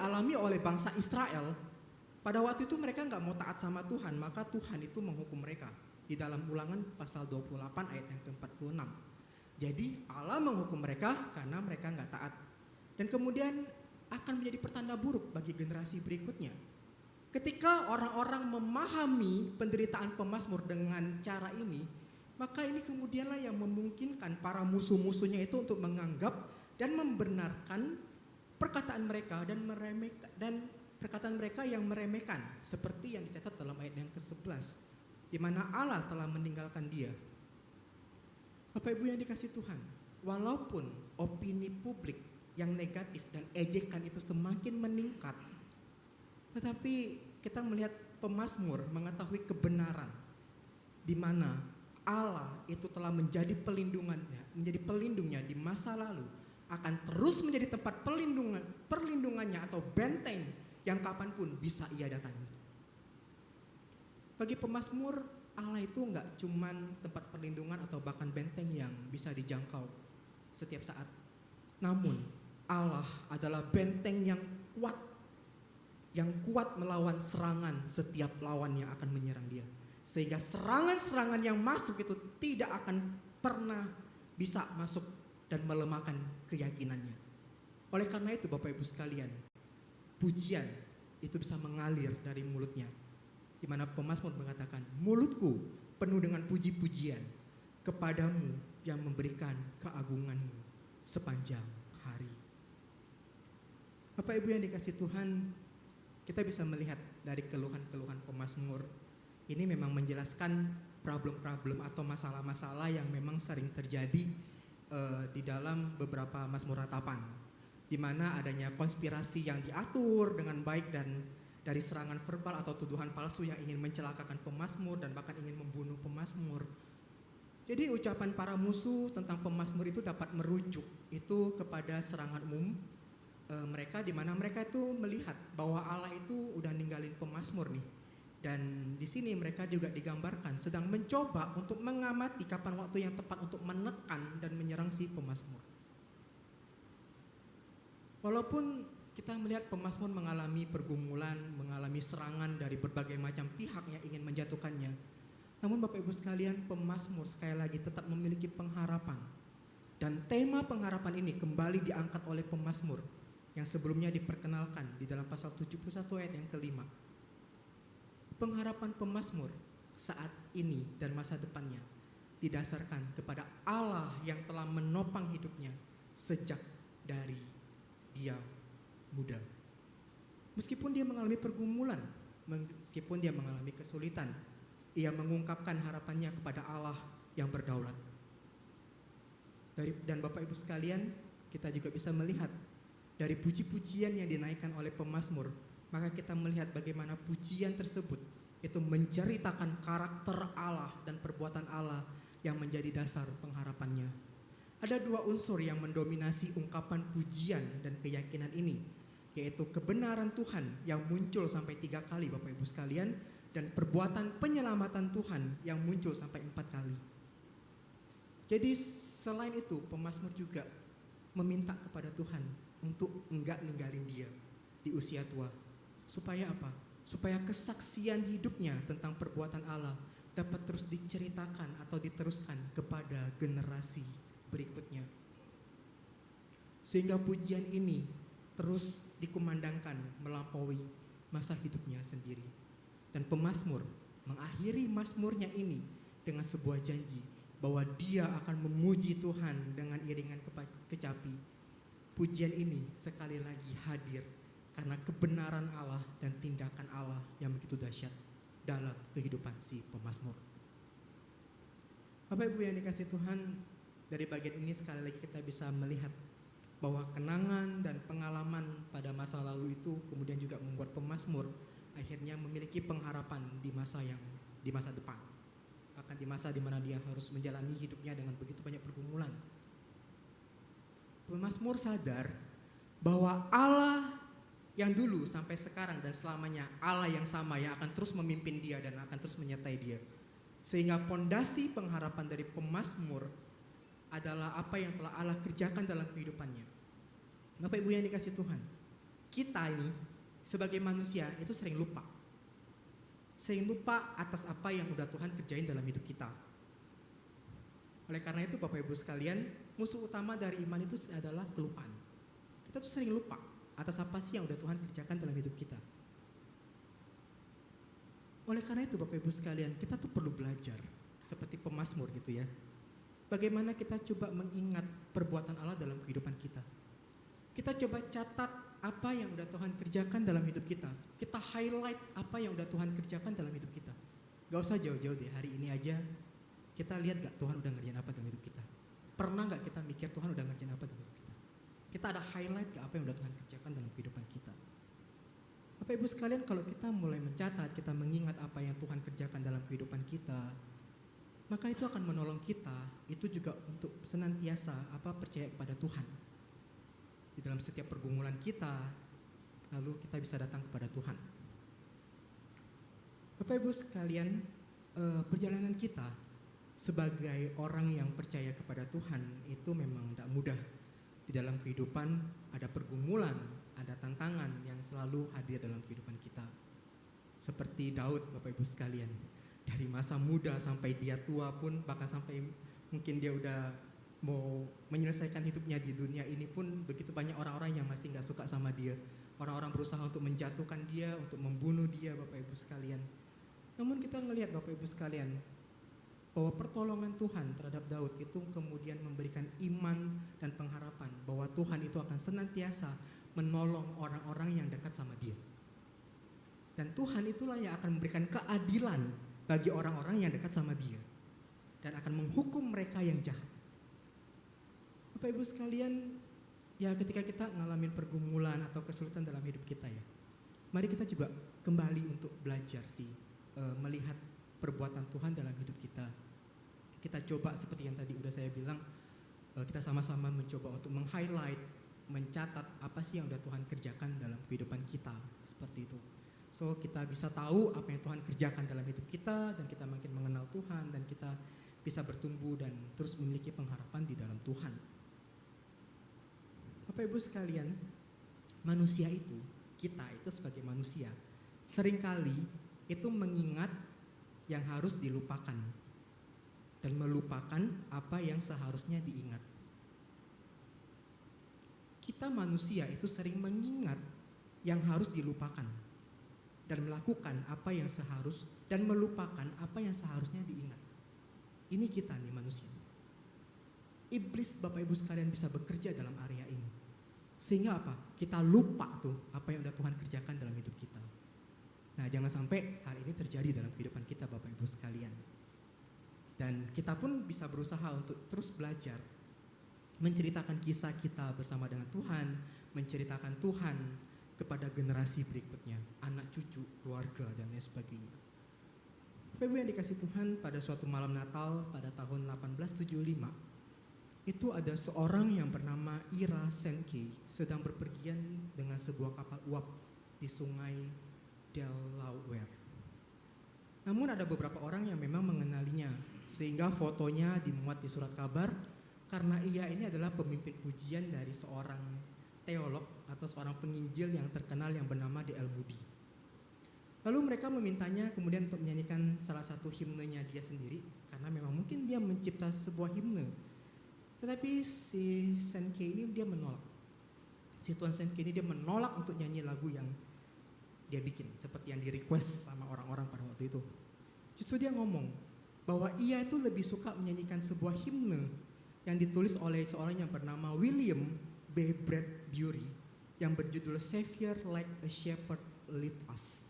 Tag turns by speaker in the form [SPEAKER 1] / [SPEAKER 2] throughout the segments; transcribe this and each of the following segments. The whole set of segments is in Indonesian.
[SPEAKER 1] dialami oleh bangsa Israel. Pada waktu itu mereka nggak mau taat sama Tuhan, maka Tuhan itu menghukum mereka. Di dalam Ulangan pasal 28 ayat yang ke-46. Jadi Allah menghukum mereka karena mereka nggak taat. Dan kemudian akan menjadi pertanda buruk bagi generasi berikutnya. Ketika orang-orang memahami penderitaan pemazmur dengan cara ini, maka ini kemudianlah yang memungkinkan para musuh-musuhnya itu untuk menganggap dan membenarkan perkataan mereka dan perkataan mereka yang meremehkan, seperti yang dicatat dalam ayat yang ke-11, di mana Allah telah meninggalkan dia. Bapak Ibu yang dikasihi Tuhan, walaupun opini publik yang negatif dan ejekan itu semakin meningkat, tetapi kita melihat pemazmur mengetahui kebenaran di mana Allah itu telah menjadi pelindungnya di masa lalu, akan terus menjadi tempat perlindungannya atau benteng yang kapanpun bisa ia datangi. Bagi pemazmur, Allah itu enggak cuman tempat perlindungan atau bahkan benteng yang bisa dijangkau setiap saat. Namun Allah adalah benteng yang kuat melawan serangan setiap lawan yang akan menyerang dia. Sehingga serangan-serangan yang masuk itu tidak akan pernah bisa masuk dan melemahkan keyakinannya. Oleh karena itu Bapak Ibu sekalian, pujian itu bisa mengalir dari mulutnya. Di mana pemazmur mengatakan, mulutku penuh dengan puji-pujian kepadamu yang memberikan keagunganmu sepanjang hari. Bapak Ibu yang dikasihi Tuhan, kita bisa melihat dari keluhan-keluhan pemazmur ini memang menjelaskan problem-problem atau masalah-masalah yang memang sering terjadi di dalam beberapa mazmur ratapan, di mana adanya konspirasi yang diatur dengan baik dan dari serangan verbal atau tuduhan palsu yang ingin mencelakakan pemazmur dan bahkan ingin membunuh pemazmur. Jadi ucapan para musuh tentang pemazmur itu dapat merujuk itu kepada serangan umum mereka, di mana mereka itu melihat bahwa Allah itu udah ninggalin pemazmur nih. Dan di sini mereka juga digambarkan sedang mencoba untuk mengamati kapan waktu yang tepat untuk menekan dan menyerang si pemazmur. Walaupun kita melihat pemazmur mengalami pergumulan, mengalami serangan dari berbagai macam pihak yang ingin menjatuhkannya, namun Bapak Ibu sekalian, pemazmur sekali lagi tetap memiliki pengharapan. Dan tema pengharapan ini kembali diangkat oleh pemazmur yang sebelumnya diperkenalkan di dalam pasal 71 ayat yang kelima. Pengharapan pemazmur saat ini dan masa depannya didasarkan kepada Allah yang telah menopang hidupnya sejak dari dia muda. Meskipun dia mengalami pergumulan, meskipun dia mengalami kesulitan, ia mengungkapkan harapannya kepada Allah yang berdaulat. Dan Bapak Ibu sekalian, kita juga bisa melihat dari puji-pujian yang dinaikkan oleh pemazmur, maka kita melihat bagaimana pujian tersebut itu menceritakan karakter Allah dan perbuatan Allah yang menjadi dasar pengharapannya. Ada dua unsur yang mendominasi ungkapan pujian dan keyakinan ini, yaitu kebenaran Tuhan yang muncul sampai 3 kali Bapak Ibu sekalian, dan perbuatan penyelamatan Tuhan yang muncul sampai 4 kali. Jadi selain itu pemazmur juga meminta kepada Tuhan untuk enggak ninggalin dia di usia tua. Supaya apa? Supaya kesaksian hidupnya tentang perbuatan Allah dapat terus diceritakan atau diteruskan kepada generasi berikutnya. Sehingga pujian ini terus dikumandangkan melampaui masa hidupnya sendiri. Dan pemazmur mengakhiri mazmurnya ini dengan sebuah janji bahwa dia akan memuji Tuhan dengan iringan kecapi. Pujian ini sekali lagi hadir karena kebenaran Allah dan tindakan Allah yang begitu dahsyat dalam kehidupan si pemazmur. Bapak Ibu yang dikasihi Tuhan, dari bagian ini sekali lagi kita bisa melihat bahwa kenangan dan pengalaman pada masa lalu itu kemudian juga membuat pemazmur akhirnya memiliki pengharapan di masa depan. Bahkan di masa di mana dia harus menjalani hidupnya dengan begitu banyak pergumulan. Pemazmur sadar bahwa Allah yang dulu sampai sekarang dan selamanya Allah yang sama yang akan terus memimpin dia dan akan terus menyertai dia. Sehingga pondasi pengharapan dari pemazmur adalah apa yang telah Allah kerjakan dalam kehidupannya. Bapak Ibu yang dikasihi Tuhan, kita ini sebagai manusia itu sering lupa. Sering lupa atas apa yang udah Tuhan kerjain dalam hidup kita. Oleh karena itu Bapak Ibu sekalian, musuh utama dari iman itu adalah kelupaan. Kita tuh sering lupa atas apa sih yang udah Tuhan kerjakan dalam hidup kita. Oleh karena itu Bapak Ibu sekalian, kita tuh perlu belajar seperti pemazmur gitu ya. Bagaimana kita coba mengingat perbuatan Allah dalam kehidupan kita. Kita coba catat apa yang udah Tuhan kerjakan dalam hidup kita. Kita highlight apa yang udah Tuhan kerjakan dalam hidup kita. Gak usah jauh-jauh deh, hari ini aja kita lihat gak Tuhan udah ngerjain apa dalam hidup kita. Pernah gak kita mikir Tuhan udah ngerjain apa dalam hidup kita. Kita ada highlight gak apa yang udah Tuhan kerjakan dalam kehidupan kita. Bapak Ibu sekalian, kalau kita mulai mencatat, kita mengingat apa yang Tuhan kerjakan dalam kehidupan kita, maka itu akan menolong kita, itu juga untuk senantiasa percaya kepada Tuhan. Di dalam setiap pergumulan kita, lalu kita bisa datang kepada Tuhan. Bapak Ibu sekalian, perjalanan kita sebagai orang yang percaya kepada Tuhan itu memang tidak mudah. Di dalam kehidupan ada pergumulan, ada tantangan yang selalu hadir dalam kehidupan kita. Seperti Daud, Bapak Ibu sekalian, dari masa muda sampai dia tua pun, bahkan sampai mungkin dia udah mau menyelesaikan hidupnya di dunia ini pun, begitu banyak orang-orang yang masih gak suka sama dia. Orang-orang berusaha untuk menjatuhkan dia, untuk membunuh dia, Bapak Ibu sekalian. Namun kita ngelihat Bapak Ibu sekalian, bahwa pertolongan Tuhan terhadap Daud itu kemudian memberikan iman dan pengharapan bahwa Tuhan itu akan senantiasa menolong orang-orang yang dekat sama dia. Dan Tuhan itulah yang akan memberikan keadilan bagi orang-orang yang dekat sama dia dan akan menghukum mereka yang jahat. Bapak Ibu sekalian, ya ketika kita ngalamin pergumulan atau kesulitan dalam hidup kita ya, mari kita juga kembali untuk belajar melihat perbuatan Tuhan dalam hidup kita. Kita coba seperti yang tadi udah saya bilang, kita sama-sama mencoba untuk meng-highlight, mencatat apa sih yang udah Tuhan kerjakan dalam kehidupan kita, seperti itu. So kita bisa tahu apa yang Tuhan kerjakan dalam hidup kita, dan kita makin mengenal Tuhan, dan kita bisa bertumbuh dan terus memiliki pengharapan di dalam Tuhan. Bapak Ibu sekalian, manusia itu, kita itu sebagai manusia, seringkali itu mengingat yang harus dilupakan dan melupakan apa yang seharusnya diingat. Kita manusia itu sering mengingat yang harus dilupakan dan melakukan apa yang dan melupakan apa yang seharusnya diingat. Ini kita nih manusia. Iblis Bapak Ibu sekalian bisa bekerja dalam area ini. Sehingga apa? Kita lupa tuh apa yang udah Tuhan kerjakan dalam hidup kita. Nah, jangan sampai hal ini terjadi dalam kehidupan kita Bapak Ibu sekalian. Dan kita pun bisa berusaha untuk terus belajar, menceritakan kisah kita bersama dengan Tuhan, menceritakan Tuhan kepada generasi berikutnya, anak cucu, keluarga, dan lain sebagainya. Bapak Ibu yang dikasih Tuhan, pada suatu malam Natal pada tahun 1875, itu ada seorang yang bernama Ira Sankey sedang berpergian dengan sebuah kapal uap di sungai Delaware. Namun ada beberapa orang yang memang mengenalinya, sehingga fotonya dimuat di surat kabar karena ia ini adalah pemimpin pujian dari seorang teolog atau seorang penginjil yang terkenal yang bernama D.L. Moody. Lalu mereka memintanya kemudian untuk menyanyikan salah satu himnenya dia sendiri, karena memang mungkin dia mencipta sebuah himne. Tetapi si Sankey ini dia menolak. Si Tuan Sankey ini dia menolak untuk nyanyi lagu yang dia bikin, seperti yang di request sama orang-orang pada waktu itu. Justru dia ngomong bahwa ia itu lebih suka menyanyikan sebuah himne yang ditulis oleh seorang yang bernama William B. Bradbury yang berjudul Savior Like a Shepherd Lead Us,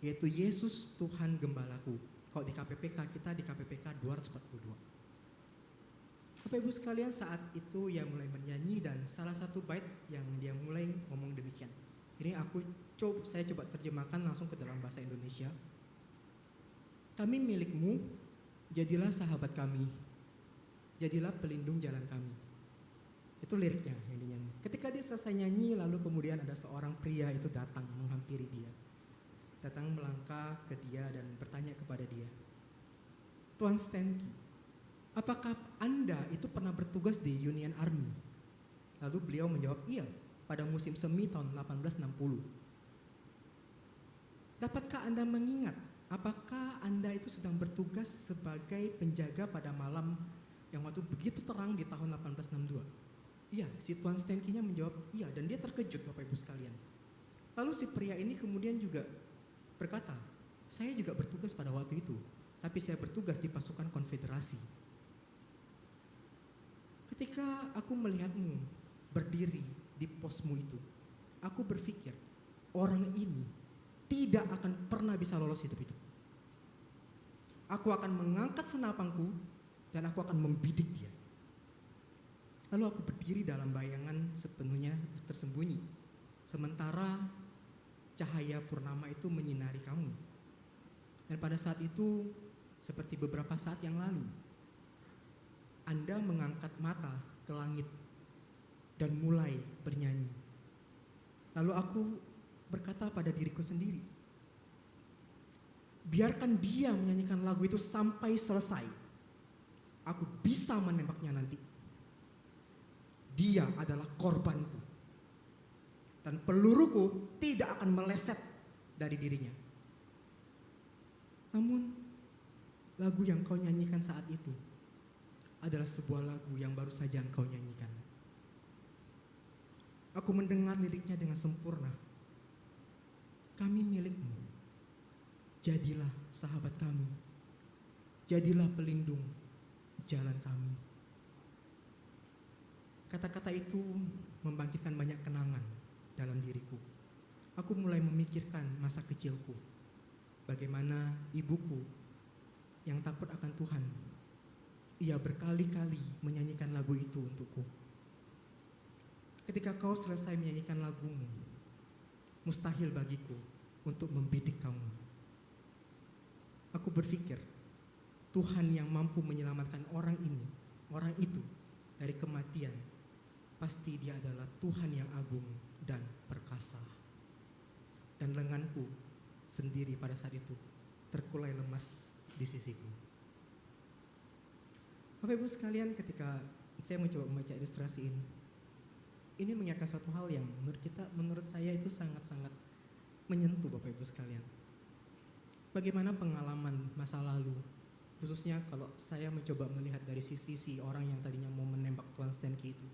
[SPEAKER 1] yaitu Yesus Tuhan Gembalaku. Kalau di KPPK kita di KPPK 242. Bapak Ibu sekalian, saat itu ia mulai menyanyi dan salah satu bait yang dia mulai ngomong demikian. Ini saya coba terjemahkan langsung ke dalam bahasa Indonesia. Kami milikmu, jadilah sahabat kami, jadilah pelindung jalan kami. Itu liriknya yang dinyanyi. Ketika dia selesai nyanyi, lalu kemudian ada seorang pria itu datang menghampiri dia. Datang melangkah ke dia dan bertanya kepada dia, Tuan Sankey, apakah Anda itu pernah bertugas di Union Army? Lalu beliau menjawab, iya, pada musim semi tahun 1860. Dapatkah Anda mengingat apakah Anda itu sedang bertugas sebagai penjaga pada malam yang waktu begitu terang di tahun 1862? Iya, si Tuan Stenki-nya menjawab iya, dan dia terkejut Bapak Ibu sekalian. Lalu si pria ini kemudian juga berkata, saya juga bertugas pada waktu itu, tapi saya bertugas di pasukan konfederasi. Ketika aku melihatmu berdiri di posmu itu, aku berpikir orang ini tidak akan pernah bisa lolos hidup-hidup. Aku akan mengangkat senapangku dan aku akan membidik dia. Lalu aku berdiri dalam bayangan sepenuhnya tersembunyi, sementara cahaya purnama itu menyinari kamu. Dan pada saat itu, seperti beberapa saat yang lalu, Anda mengangkat mata ke langit dan mulai bernyanyi. Lalu aku berkata pada diriku sendiri, biarkan dia menyanyikan lagu itu sampai selesai. Aku bisa menembaknya nanti. Dia adalah korbanku. Dan peluruku tidak akan meleset dari dirinya. Namun, lagu yang kau nyanyikan saat itu adalah sebuah lagu yang baru saja engkau nyanyikan. Aku mendengar liriknya dengan sempurna. Kami milikmu, jadilah sahabat kami, jadilah pelindung jalan kami. Kata-kata itu membangkitkan banyak kenangan dalam diriku. Aku mulai memikirkan masa kecilku, bagaimana ibuku yang takut akan Tuhan, ia berkali-kali menyanyikan lagu itu untukku. Ketika kau selesai menyanyikan lagumu, mustahil bagiku untuk membidik kamu. Aku berpikir, Tuhan yang mampu menyelamatkan orang ini, orang itu dari kematian, pasti dia adalah Tuhan yang agung dan perkasa. Dan lenganku sendiri pada saat itu terkulai lemas di sisiku. Bapak Ibu sekalian, ketika saya mencoba membaca ilustrasi ini mengingatkan suatu hal yang menurut saya itu sangat-sangat menyentuh Bapak Ibu sekalian. Bagaimana pengalaman masa lalu, khususnya kalau saya mencoba melihat dari sisi orang yang tadinya mau menembak Tuan Stenki itu.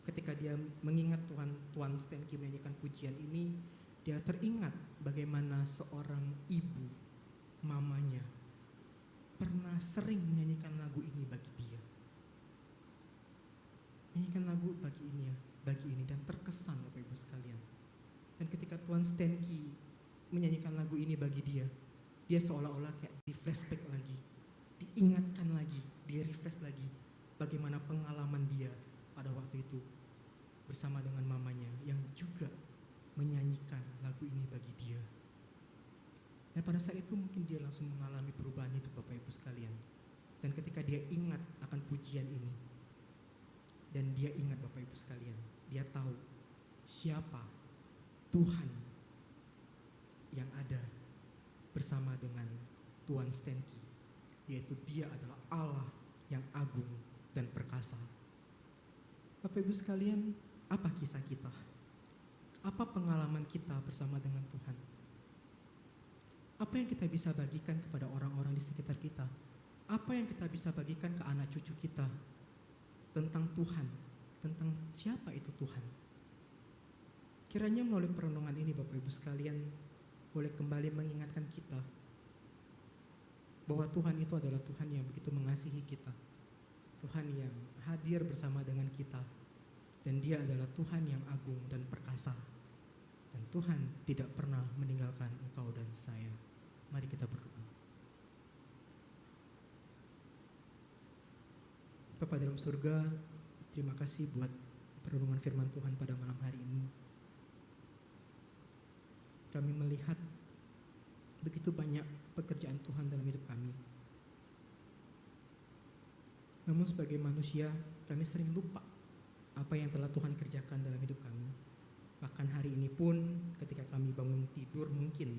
[SPEAKER 1] Ketika dia mengingat Tuan Stenki menyanyikan pujian ini, dia teringat bagaimana seorang ibu, mamanya, pernah sering menyanyikan lagu ini bagi dia. Menyanyikan lagu bagi ini dan terkesan Bapak Ibu sekalian. Dan ketika Tuan Stenki menyanyikan lagu ini bagi dia seolah-olah kayak di flashback lagi, diingatkan lagi, di-refresh lagi bagaimana pengalaman dia pada waktu itu bersama dengan mamanya yang juga menyanyikan lagu ini bagi dia. Dan pada saat itu mungkin dia langsung mengalami perubahan itu Bapak Ibu sekalian. Dan ketika dia ingat akan pujian ini, dan dia ingat Bapak Ibu sekalian, dia tahu siapa Tuhan yang ada bersama dengan Tuan Stenki, yaitu dia adalah Allah yang agung dan perkasa. Bapak Ibu sekalian, apa kisah kita? Apa pengalaman kita bersama dengan Tuhan? Apa yang kita bisa bagikan kepada orang-orang di sekitar kita? Apa yang kita bisa bagikan ke anak cucu kita tentang Tuhan, tentang siapa itu Tuhan? Kiranya melalui perenungan ini Bapak Ibu sekalian boleh kembali mengingatkan kita bahwa Tuhan itu adalah Tuhan yang begitu mengasihi kita, Tuhan yang hadir bersama dengan kita, dan dia adalah Tuhan yang agung dan perkasa, dan Tuhan tidak pernah meninggalkan engkau dan saya. Mari kita berdoa. Bapa dalam surga, terima kasih buat perenungan firman Tuhan pada malam hari ini. Kami melihat begitu banyak pekerjaan Tuhan dalam hidup kami. Namun sebagai manusia, kami sering lupa apa yang telah Tuhan kerjakan dalam hidup kami. Bahkan hari ini pun ketika kami bangun tidur mungkin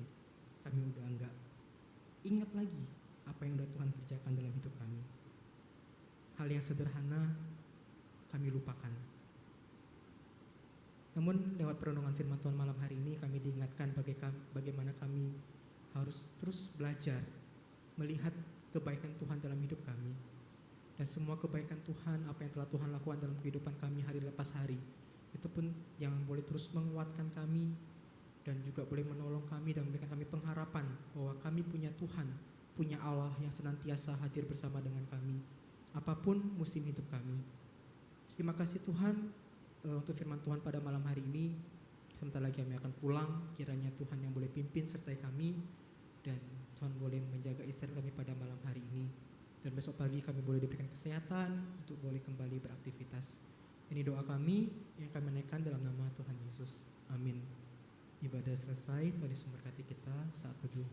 [SPEAKER 1] kami udah enggak ingat lagi apa yang udah Tuhan kerjakan dalam hidup kami. Hal yang sederhana kami lupakan. Namun Namun lewat perenungan firman Tuhan malam hari ini kami diingatkan bagaimana kami harus terus belajar melihat kebaikan Tuhan dalam hidup kami. Dan semua kebaikan Tuhan, apa yang telah Tuhan lakukan dalam kehidupan kami hari lepas hari, itu pun yang boleh terus menguatkan kami dan juga boleh menolong kami dan memberikan kami pengharapan bahwa kami punya Tuhan, punya Allah yang senantiasa hadir bersama dengan kami apapun musim hidup kami. Terima kasih Tuhan untuk firman Tuhan pada malam hari ini. Sebentar lagi kami akan pulang, kiranya Tuhan yang boleh pimpin sertai kami dan Tuhan boleh menjaga istirahat kami pada malam hari ini. Dan besok pagi kami boleh diberikan kesehatan untuk boleh kembali beraktivitas. Ini doa kami yang kami naikkan dalam nama Tuhan Yesus. Amin. Ibadah selesai, Tuhan Yesus memberkati kita saat berdoa.